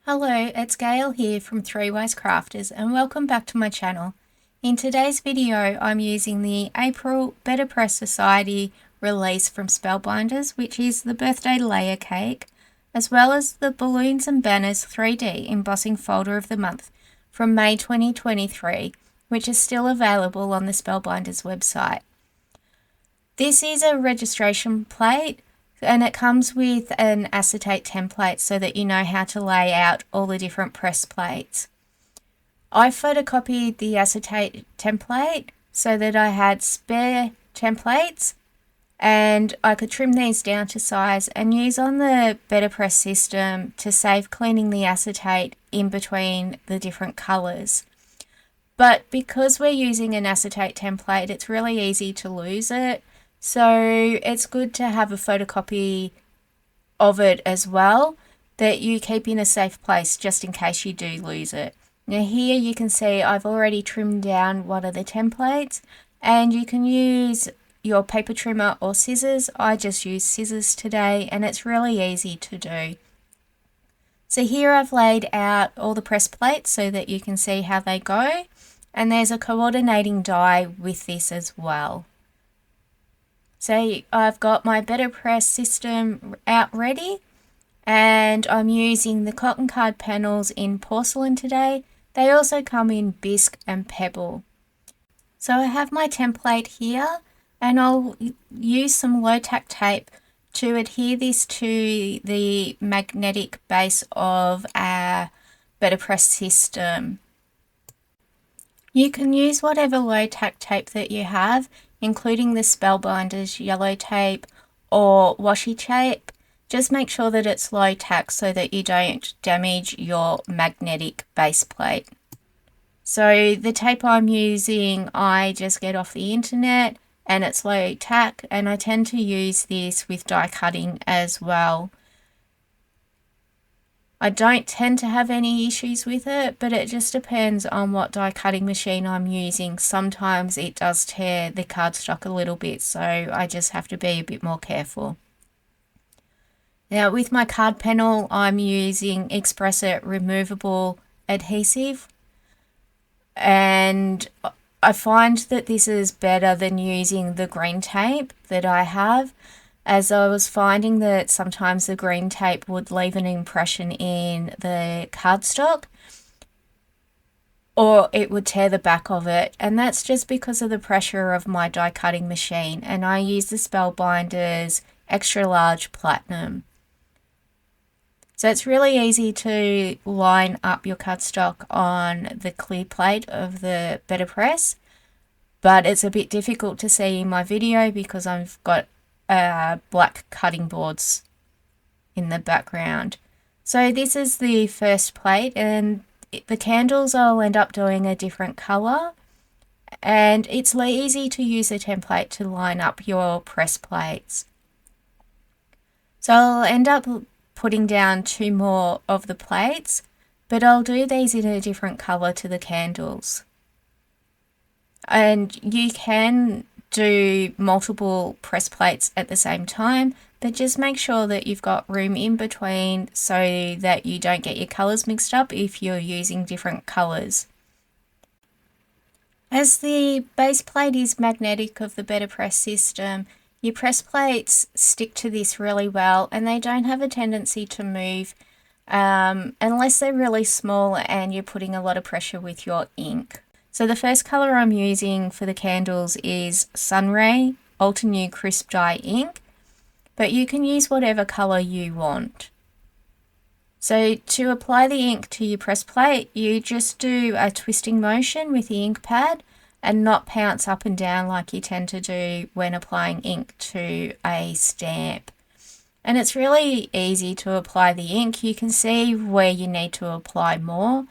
Hello, it's Gail here from Three Wise Crafters and welcome back to my channel. In today's video I'm using the April BetterPress Society release from Spellbinders, which is the birthday layer cake, as well as the Balloons and Banners 3D embossing folder of the month from May 2023, which is still available on the Spellbinders website. This is a registration plate and it comes with an acetate template so that you know how to lay out all the different press plates. I photocopied the acetate template so that I had spare templates and I could trim these down to size and use on the BetterPress system to save cleaning the acetate in between the different colours. But because we're using an acetate template, it's really easy to lose it. So it's good to have a photocopy of it as well that you keep in a safe place just in case you do lose it. Now here you can see I've already trimmed down one of the templates and you can use your paper trimmer or scissors. I just use scissors today and it's really easy to do. So here I've laid out all the press plates so that you can see how they go, and there's a coordinating die with this as well. So I've got my BetterPress system out ready and I'm using the cotton card panels in Porcelain today. They also come in bisque and pebble. So I have my template here and I'll use some low tack tape to adhere this to the magnetic base of our BetterPress system. You can use whatever low tack tape that you have, including the Spellbinders yellow tape or washi tape. Just make sure that it's low tack so that you don't damage your magnetic base plate. So the tape I'm using I just get off the internet and it's low tack, and I tend to use this with die cutting as well. I don't tend to have any issues with it, but it just depends on what die cutting machine I'm using. Sometimes it does tear the cardstock a little bit, so I just have to be a bit more careful. Now with my card panel, I'm using Express-It removable adhesive, and I find that this is better than using the green tape that I have, as I was finding that sometimes the green tape would leave an impression in the cardstock or it would tear the back of it, and that's just because of the pressure of my die cutting machine, and I use the Spellbinders extra large platinum. So it's really easy to line up your cardstock on the clear plate of the BetterPress, but it's a bit difficult to see in my video because I've got black cutting boards in the background. So this is the first plate, and the candles I'll end up doing a different color, and it's easy to use a template to line up your press plates. So I'll end up putting down 2 more of the plates, but I'll do these in a different color to the candles. And you can do multiple press plates at the same time, but just make sure that you've got room in between so that you don't get your colors mixed up if you're using different colors. As the base plate is magnetic of the BetterPress system, your press plates stick to this really well and they don't have a tendency to move unless they're really small and you're putting a lot of pressure with your ink. So the first colour I'm using for the candles is Sunray Ultra New Crisp Dye ink, but you can use whatever colour you want. So to apply the ink to your press plate, you just do a twisting motion with the ink pad and not pounce up and down like you tend to do when applying ink to a stamp. And it's really easy to apply the ink. You can see where you need to apply more.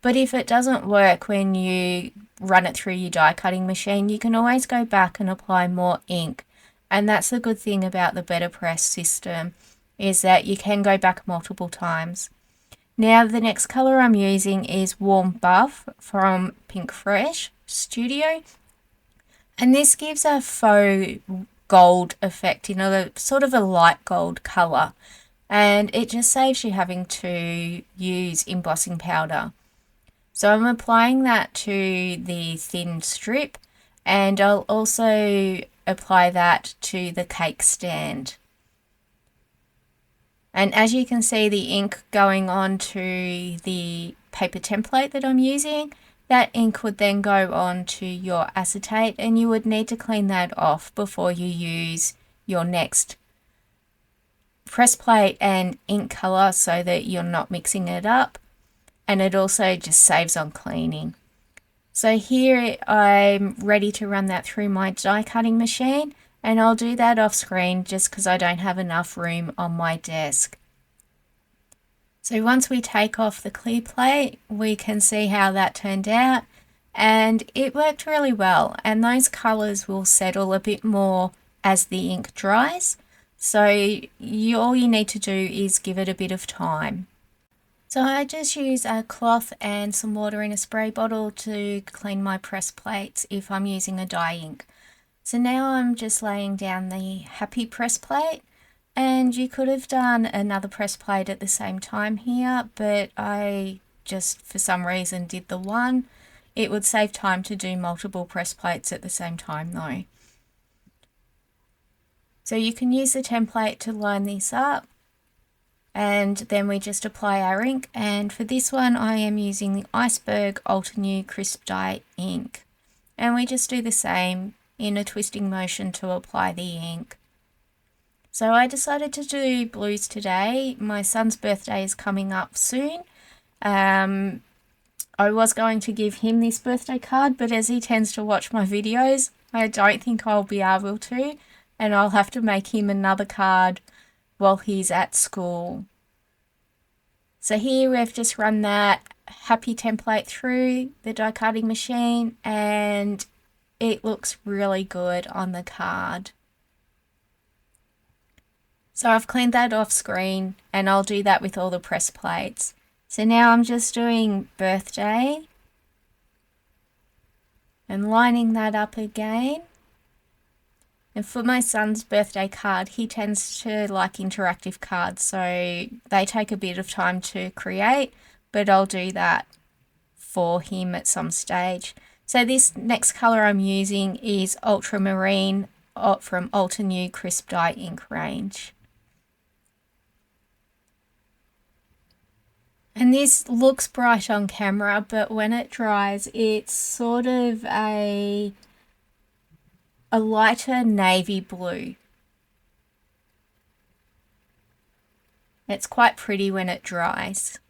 But if it doesn't work when you run it through your die cutting machine, you can always go back and apply more ink. And that's the good thing about the BetterPress system, is that you can go back multiple times. Now the next colour I'm using is Warm Buff from Pink Fresh Studio. And this gives a faux gold effect, sort of a light gold colour. and it just saves you having to use embossing powder. So I'm applying that to the thin strip, and I'll also apply that to the cake stand. And as you can see, the ink going on to the paper template that I'm using, that ink would then go on to your acetate, and you would need to clean that off before you use your next press plate and ink color so that you're not mixing it up, and it also just saves on cleaning. So here I'm ready to run that through my die cutting machine, and I'll do that off screen just because I don't have enough room on my desk. So once we take off the clear plate, we can see how that turned out, and it worked really well, and those colors will settle a bit more as the ink dries. So all you need to do is give it a bit of time. So I just use a cloth and some water in a spray bottle to clean my press plates if I'm using a dye ink. So now I'm just laying down the happy press plate, and you could have done another press plate at the same time here, but I just for some reason did the one. It would save time to do multiple press plates at the same time though. So you can use the template to line this up, and then we just apply our ink, and for this one I am using the Iceberg Ultra New Crisp Dye ink, and we just do the same in a twisting motion to apply the ink. So I decided to do blues today. My son's birthday is coming up soon. I was going to give him this birthday card, but as he tends to watch my videos, I don't think I'll be able to, and I'll have to make him another card while he's at school. So here we've just run that happy template through the die cutting machine, and it looks really good on the card. So I've cleaned that off screen, and I'll do that with all the press plates. So now I'm just doing birthday and lining that up again. And for my son's birthday card, he tends to like interactive cards, so they take a bit of time to create, but I'll do that for him at some stage. So this next color I'm using is Ultramarine from Ultra New Crisp Dye ink range. And this looks bright on camera, but when it dries, it's sort of a lighter navy blue. It's quite pretty when it dries.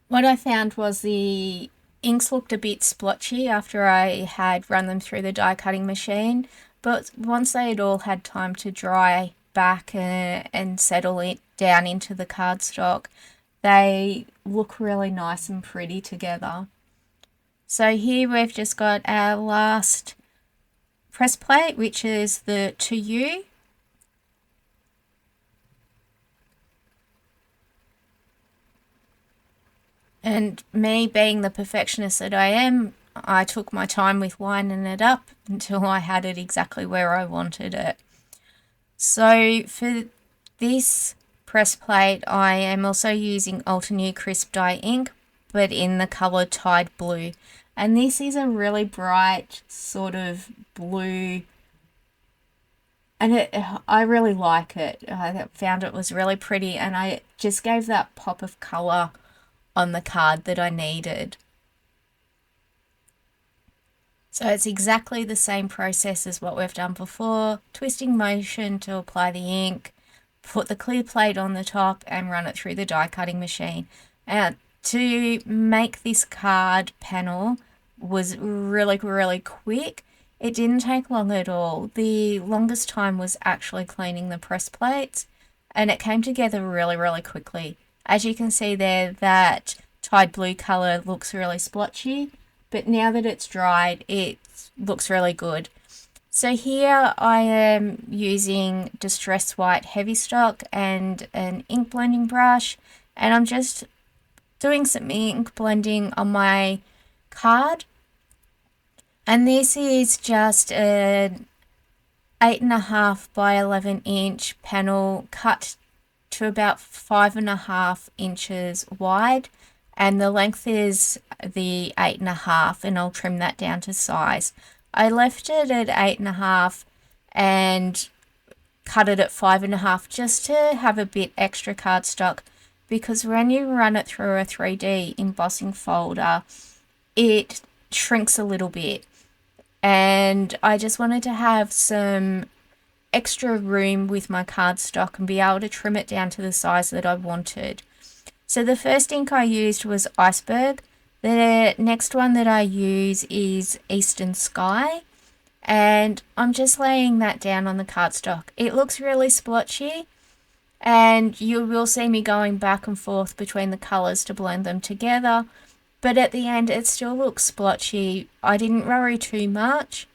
What I found was the inks looked a bit splotchy after I had run them through the die cutting machine, but once they had all had time to dry back and settle it down into the cardstock, they look really nice and pretty together. So here we've just got our last press plate, which is the To You. And me being the perfectionist that I am, I took my time with lining it up until I had it exactly where I wanted it. So for this press plate, I am also using Ultra New Crisp Dye ink, but in the colour Tide Blue. And this is a really bright sort of blue, and I really like it. I found it was really pretty, and I just gave that pop of colour on the card that I needed. So it's exactly the same process as what we've done before. Twisting motion to apply the ink, put the clear plate on the top and run it through the die cutting machine. To make this card panel was really, really quick. It didn't take long at all. The longest time was actually cleaning the press plates, and it came together really, really quickly. As you can see there, that Tide Blue colour looks really splotchy, but now that it's dried, it looks really good. So here I am using Distress White Heavy Stock and an ink blending brush, and I'm just doing some ink blending on my card. And this is just an 8.5 by 11 inch panel cut to about 5.5 inches wide, and the length is the 8.5, and I'll trim that down to size. I left it at 8.5 and cut it at 5.5 just to have a bit extra cardstock, because when you run it through a 3D embossing folder, it shrinks a little bit, and I just wanted to have some extra room with my cardstock and be able to trim it down to the size that I wanted. So the first ink I used was Iceberg. The next one that I use is Eastern Sky, and I'm just laying that down on the cardstock. It looks really splotchy, and you will see me going back and forth between the colours to blend them together, but at the end it still looks splotchy. I didn't worry too much,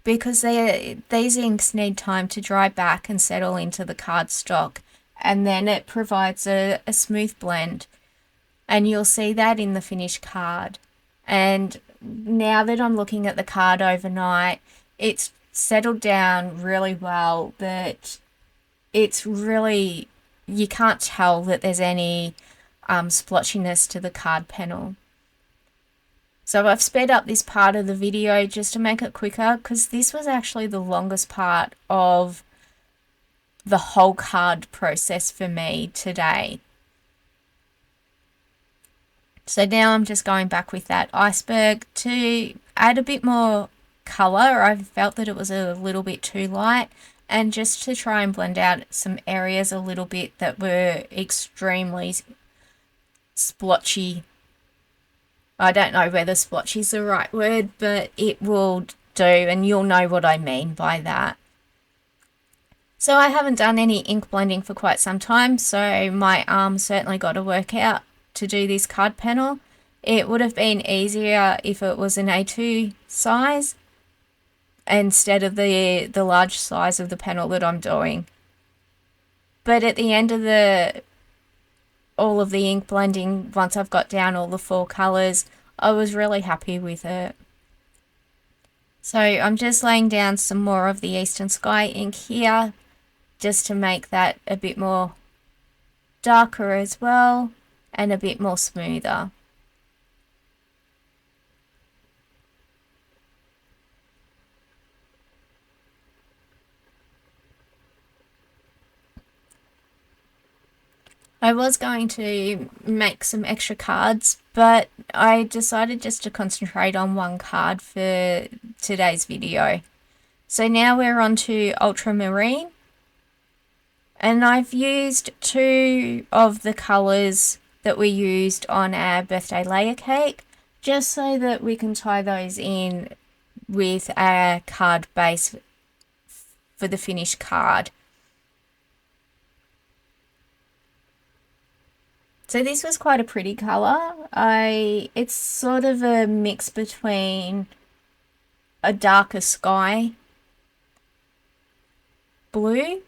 because these inks need time to dry back and settle into the cardstock, and then it provides a smooth blend, and you'll see that in the finished card. And now that I'm looking at the card overnight, it's settled down really well, that it's really, you can't tell that there's any splotchiness to the card panel. So I've sped up this part of the video just to make it quicker, because this was actually the longest part of the whole card process for me today. So now I'm just going back with that Iceberg to add a bit more colour. I felt that it was a little bit too light, and just to try and blend out some areas a little bit that were extremely splotchy. I don't know whether splotchy is the right word, but it will do, and you'll know what I mean by that. So I haven't done any ink blending for quite some time, so my arm certainly got a workout to do this card panel. It would have been easier if it was an A2 size instead of the large size of the panel that I'm doing. But at the end of all of the ink blending, once I've got down all the 4 colours, I was really happy with it. So I'm just laying down some more of the Eastern Sky ink here, just to make that a bit more darker as well, and a bit more smoother. I was going to make some extra cards, but I decided just to concentrate on one card for today's video. So now we're on to Ultramarine, and I've used 2 of the colours that we used on our birthday layer cake, just so that we can tie those in with our card base for the finished card. So this was quite a pretty colour. It's sort of a mix between a darker sky blue,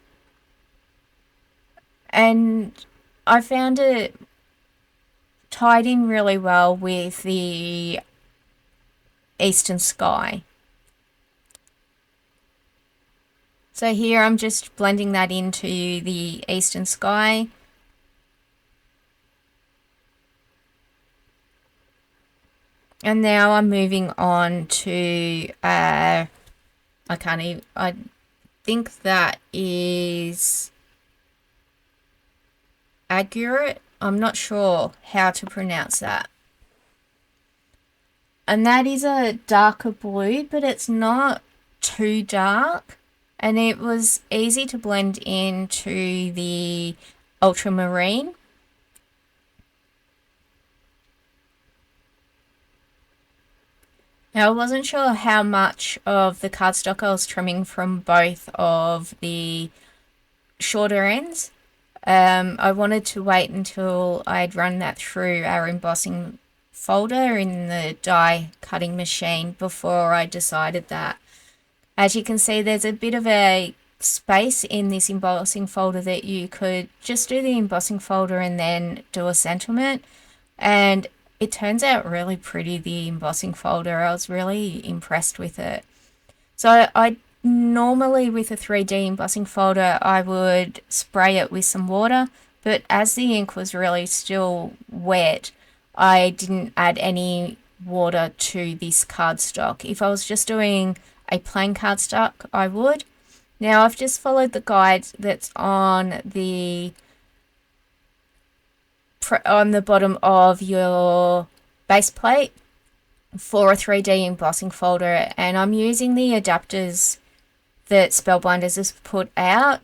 and I found it tied in really well with the Eastern Sky. So here I'm just blending that into the Eastern Sky. And now I'm moving on to, I think that is Accurate. I'm not sure how to pronounce that. And that is a darker blue, but it's not too dark. And it was easy to blend into the Ultramarine. Now, I wasn't sure how much of the cardstock I was trimming from both of the shorter ends. I wanted to wait until I'd run that through our embossing folder in the die cutting machine before I decided that. As you can see, there's a bit of a space in this embossing folder that you could just do the embossing folder and then do a sentiment, and it turns out really pretty, the embossing folder. I was really impressed with it. So I normally with a 3D embossing folder, I would spray it with some water, but as the ink was really still wet, I didn't add any water to this cardstock. If I was just doing a plain cardstock, I would. Now I've just followed the guide that's on the bottom of your base plate for a 3D embossing folder, and I'm using the adapters that Spellbinders has put out.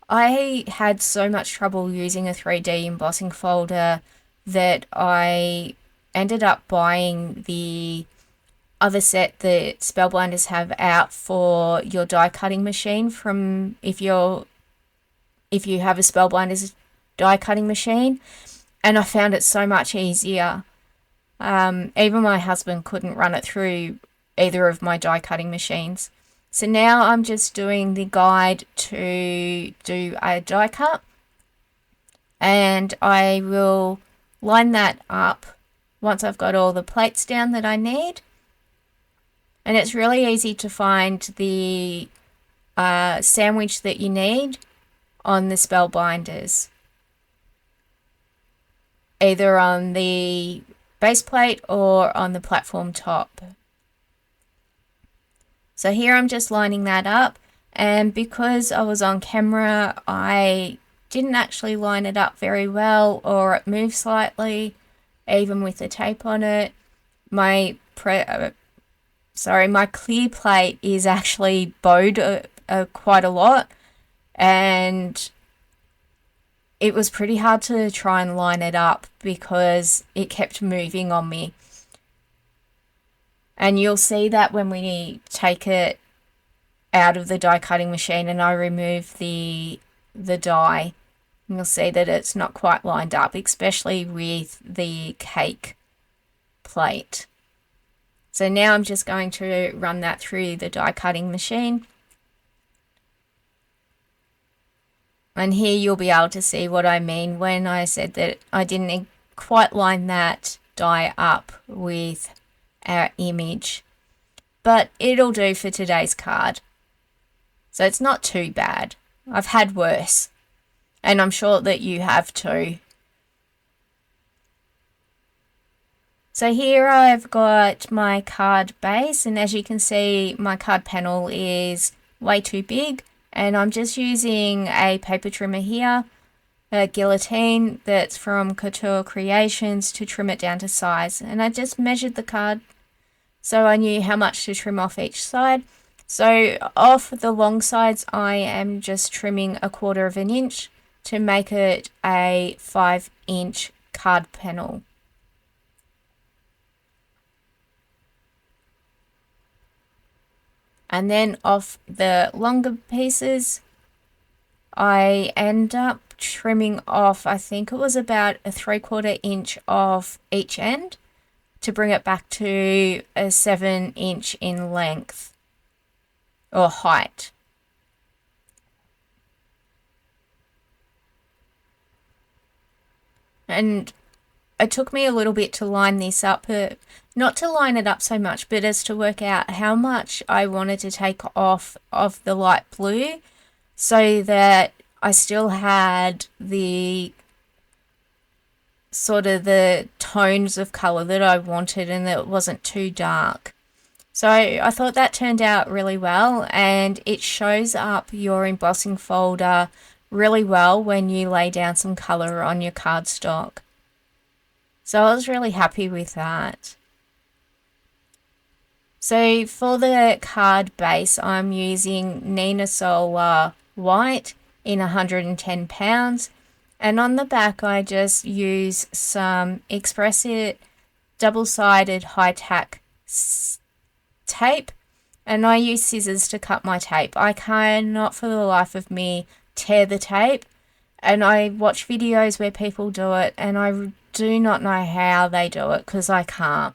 I had so much trouble using a 3D embossing folder that I ended up buying the other set that Spellbinders have out for your die cutting machine, from if you have a Spellbinders die cutting machine, and I found it so much easier. Even my husband couldn't run it through either of my die cutting machines. So now I'm just doing the guide to do a die cut, and I will line that up once I've got all the plates down that I need. And it's really easy to find the sandwich that you need on the Spellbinders, either on the base plate or on the platform top. So here I'm just lining that up, and because I was on camera, I didn't actually line it up very well, or it moved slightly, even with the tape on it. My clear plate is actually bowed quite a lot, and it was pretty hard to try and line it up because it kept moving on me. And you'll see that when we take it out of the die cutting machine and I remove the die, you'll see that it's not quite lined up, especially with the cake plate. So now I'm just going to run that through the die cutting machine. And here you'll be able to see what I mean when I said that I didn't quite line that die up with our image, but it'll do for today's card. So it's not too bad. I've had worse, and I'm sure that you have too. So here I've got my card base, and as you can see, my card panel is way too big, and I'm just using a paper trimmer here, a guillotine that's from Couture Creations, to trim it down to size. And I just measured the card so I knew how much to trim off each side. So off the long sides, I am just trimming 1/4 of an inch to make it a 5-inch card panel. And then off the longer pieces, I end up trimming off, I think it was about a 3/4 inch off each end to bring it back to a 7-inch in length or height. And it took me a little bit to line this up, not to line it up so much, but as to work out how much I wanted to take off of the light blue so that I still had the sort of the tones of color that I wanted and that it wasn't too dark. So I thought that turned out really well, and it shows up your embossing folder really well when you lay down some color on your cardstock. So I was really happy with that. So for the card base, I'm using Nina Solar White in 110 pounds. And on the back, I just use some Express It double-sided high-tack tape. And I use scissors to cut my tape. I cannot for the life of me tear the tape. And I watch videos where people do it, and I do not know how they do it because I can't.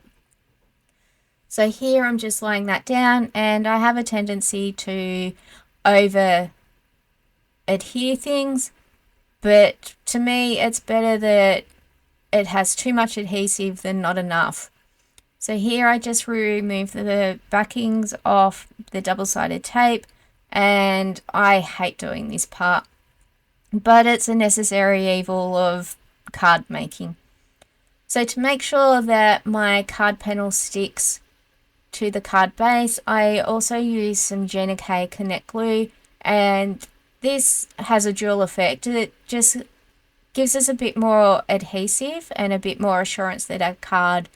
So here I'm just laying that down, and I have a tendency to over adhere things, but to me it's better that it has too much adhesive than not enough. So here I just remove the backings off the double-sided tape, and I hate doing this part, but it's a necessary evil of card making. So to make sure that my card panel sticks to the card base, I also use some Gina K Connect glue, and this has a dual effect. It just gives us a bit more adhesive and a bit more assurance that our card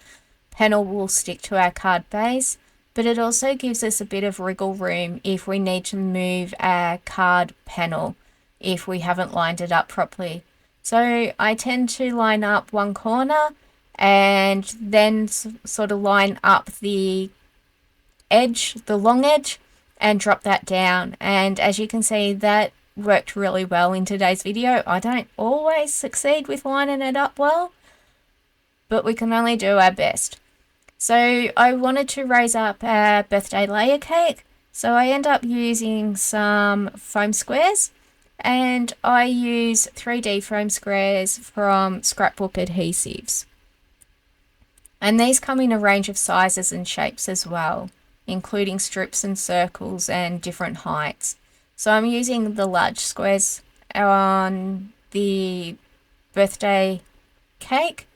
panel will stick to our card base, but it also gives us a bit of wriggle room if we need to move our card panel if we haven't lined it up properly. So I tend to line up one corner and then sort of line up the edge, the long edge, and drop that down. And as you can see, that worked really well in today's video. I don't always succeed with lining it up well, but we can only do our best. So I wanted to raise up a birthday layer cake, so I end up using some foam squares, and I use 3D foam squares from Scrapbook Adhesives. And these come in a range of sizes and shapes as well, including strips and circles and different heights. So I'm using the large squares on the birthday cake,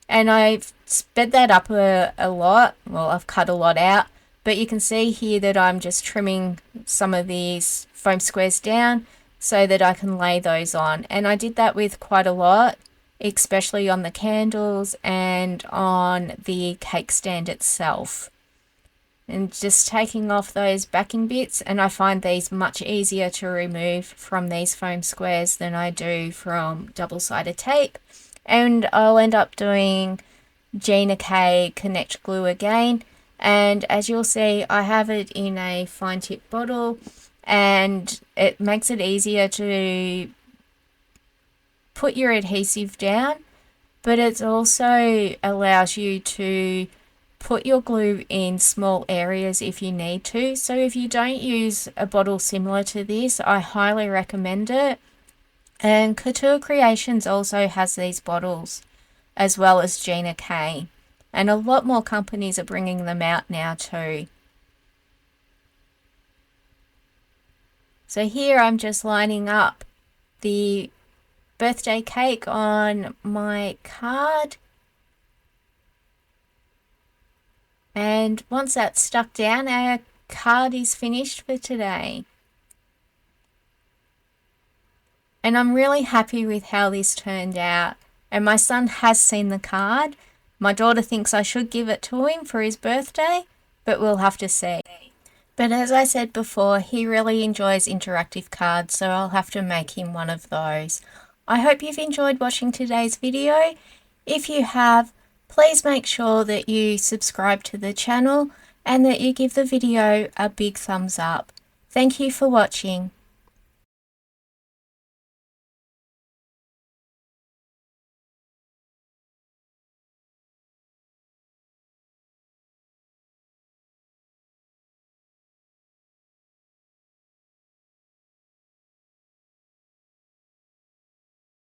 and I've sped that up a lot. Well, I've cut a lot out, but you can see here that I'm just trimming some of these foam squares down so that I can lay those on. And I did that with quite a lot, especially on the candles and on the cake stand itself. And just taking off those backing bits, and I find these much easier to remove from these foam squares than I do from double-sided tape. And I'll end up doing Gina K Connect glue again, and as you'll see, I have it in a fine tip bottle, and it makes it easier to put your adhesive down, but it also allows you to put your glue in small areas if you need to. So if you don't use a bottle similar to this, I highly recommend it. And Couture Creations also has these bottles, as well as Gina K. And a lot more companies are bringing them out now too. So here I'm just lining up the birthday cake on my card. And once that's stuck down, our card is finished for today. And I'm really happy with how this turned out. And my son has seen the card. My daughter thinks I should give it to him for his birthday, but we'll have to see. But as I said before, he really enjoys interactive cards, so I'll have to make him one of those. I hope you've enjoyed watching today's video. If you have, please make sure that you subscribe to the channel and that you give the video a big thumbs up. Thank you for watching.